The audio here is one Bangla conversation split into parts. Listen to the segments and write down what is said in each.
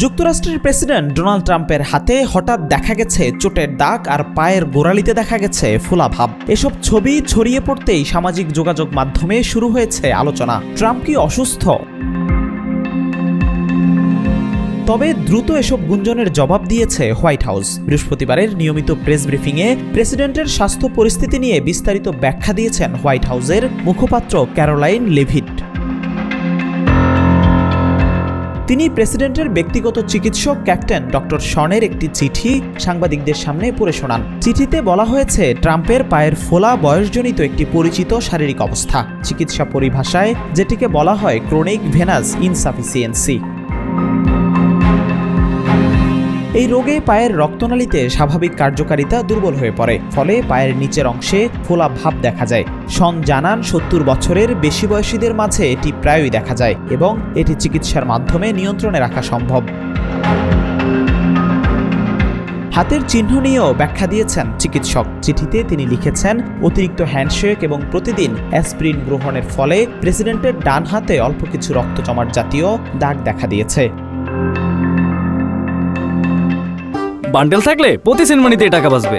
যুক্তরাষ্ট্রের প্রেসিডেন্ট ডোনাল্ড ট্রাম্পের হাতে হঠাৎ দেখা গেছে চোটের দাগ আর পায়ের গোড়ালিতে দেখা গেছে ফোলাভাব। এসব ছবি ছড়িয়ে পড়তেই সামাজিক যোগাযোগ মাধ্যমে শুরু হয়েছে আলোচনা, ট্রাম্প কি অসুস্থ? তবে দ্রুত এসব গুঞ্জনের জবাব দিয়েছে হোয়াইট হাউস। বৃহস্পতিবারের নিয়মিত প্রেস ব্রিফিংয়ে প্রেসিডেন্টের স্বাস্থ্য পরিস্থিতি নিয়ে বিস্তারিত ব্যাখ্যা দিয়েছেন হোয়াইট হাউসের মুখপাত্র ক্যারোলাইন লেভিট। তিনি প্রেসিডেন্টের ব্যক্তিগত চিকিৎসক ক্যাপ্টেন ডক্টর শনের একটি চিঠি সাংবাদিকদের সামনে পড়ে শোনান। চিঠিতে বলা হয়েছে, ট্রাম্পের পায়ের ফোলা বয়সজনিত একটি পরিচিত শারীরিক অবস্থা, চিকিৎসা পরিভাষায় যেটিকে বলা হয় ক্রনিক ভেনাস ইনসাফিসিয়েন্সি। এই রোগে পায়ের রক্তনালীতে স্বাভাবিক কার্যকারিতা দুর্বল হয়ে পড়ে, ফলে পায়ের নিচের অংশে ফোলা ভাব দেখা যায়। শন জানান, 70 বছরের বেশি বয়সীদের মাঝে এটি প্রায়ই দেখা যায় এবং এটি চিকিৎসার মাধ্যমে নিয়ন্ত্রণে রাখা সম্ভব। হাতের চিহ্ন নিয়েও ব্যাখ্যা দিয়েছেন চিকিৎসক। চিঠিতে তিনি লিখেছেন, অতিরিক্ত হ্যান্ডশেক এবং প্রতিদিন অ্যাসপিরিন গ্রহণের ফলে প্রেসিডেন্টের ডান হাতে অল্প কিছু রক্ত জমাট জাতীয় দাগ দেখা দিয়েছে। বান্ডেল থাকলে প্রতি সেনমানিতে টাকা বাঁচবে।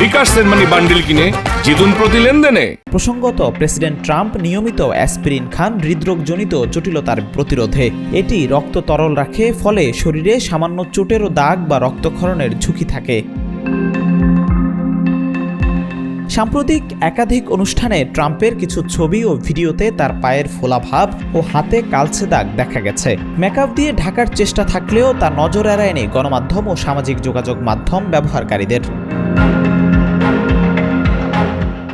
বিকাশ সেনমানি বান্ডেল কিনে জিতুন প্রতি লেনদেনে। প্রসঙ্গত, প্রেসিডেন্ট ট্রাম্প নিয়মিত অ্যাসপিরিন খান হৃদরোগজনিত জটিলতার প্রতিরোধে। এটি রক্ত তরল রাখে, ফলে শরীরে সামান্য চোটেরও দাগ বা রক্তক্ষরণের ঝুঁকি থাকে। সাম্প্রতিক একাধিক অনুষ্ঠানে ট্রাম্পের কিছু ছবি ও ভিডিওতে তার পায়ের ফোলাভাব ও হাতে কালচে দাগ দেখা গেছে। মেকআপ দিয়ে ঢাকার চেষ্টা থাকলেও তা নজর এড়ায়নি গণমাধ্যম ও সামাজিক যোগাযোগ মাধ্যম ব্যবহারকারীদের।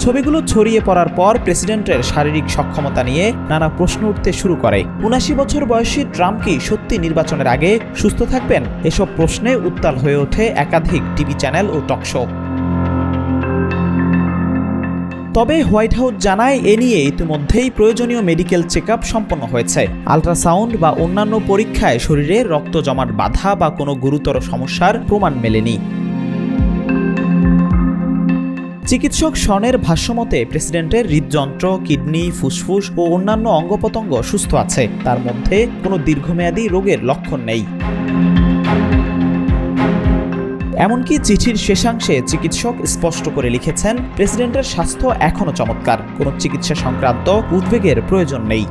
ছবিগুলো ছড়িয়ে পড়ার পর প্রেসিডেন্টের শারীরিক সক্ষমতা নিয়ে নানা প্রশ্ন উঠতে শুরু করে। ৭৯ বছর বয়সী ট্রাম্প কি সত্যি নির্বাচনের আগে সুস্থ থাকবেন? এসব প্রশ্নে উত্তাল হয়ে ওঠে একাধিক টিভি চ্যানেল ও টকশো। তবে হোয়াইট হাউস জানায়, এ নিয়ে ইতিমধ্যেই প্রয়োজনীয় মেডিকেল চেকআপ সম্পন্ন হয়েছে। আল্ট্রাসাউন্ড বা অন্যান্য পরীক্ষায় শরীরে রক্ত জমাট বাঁধা বা কোনো গুরুতর সমস্যার প্রমাণ মেলেনি। চিকিৎসক শনের ভাষ্যমতে, প্রেসিডেন্টের হৃদযন্ত্র, কিডনি, ফুসফুস ও অন্যান্য অঙ্গপ্রত্যঙ্গ সুস্থ আছে, তার মধ্যে কোনো দীর্ঘমেয়াদী রোগের লক্ষণ নেই। এমনকি চিঠির শেষাংশে চিকিৎসক স্পষ্ট করে লিখেছেন, প্রেসিডেন্টের স্বাস্থ্য এখনও চমৎকার, কোনো চিকিৎসা সংক্রান্ত উদ্বেগের প্রয়োজন নেই।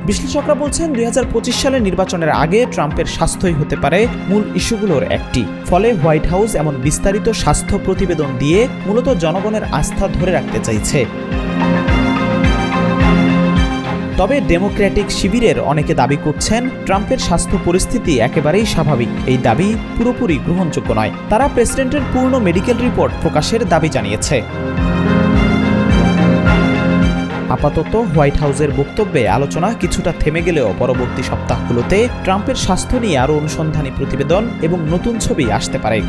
বিশ্লেষকরা বলছেন, 2025 সালের নির্বাচনের আগে ট্রাম্পের স্বাস্থ্যই হতে পারে মূল ইস্যুগুলোর একটি। ফলে হোয়াইট হাউস এমন বিস্তারিত স্বাস্থ্য প্রতিবেদন দিয়ে মূলত জনগণের আস্থা ধরে রাখতে চাইছে। তবে ডেমোক্র্যাটিক শিবিরের অনেকে দাবি করছেন, ট্রাম্পের স্বাস্থ্য পরিস্থিতি একেবারেই স্বাভাবিক। এই দাবি পুরোপুরি গ্রহণযোগ্য নয়। তারা প্রেসিডেন্টের পূর্ণ মেডিকেল রিপোর্ট প্রকাশের দাবি জানিয়েছে। আপাতত হোয়াইট হাউসের বক্তব্যে আলোচনা কিছুটা থেমে গেলেও পরবর্তী সপ্তাহগুলোতে ট্রাম্পের স্বাস্থ্য নিয়ে আরও অনুসন্ধানী প্রতিবেদন এবং নতুন ছবি আসতে পারে।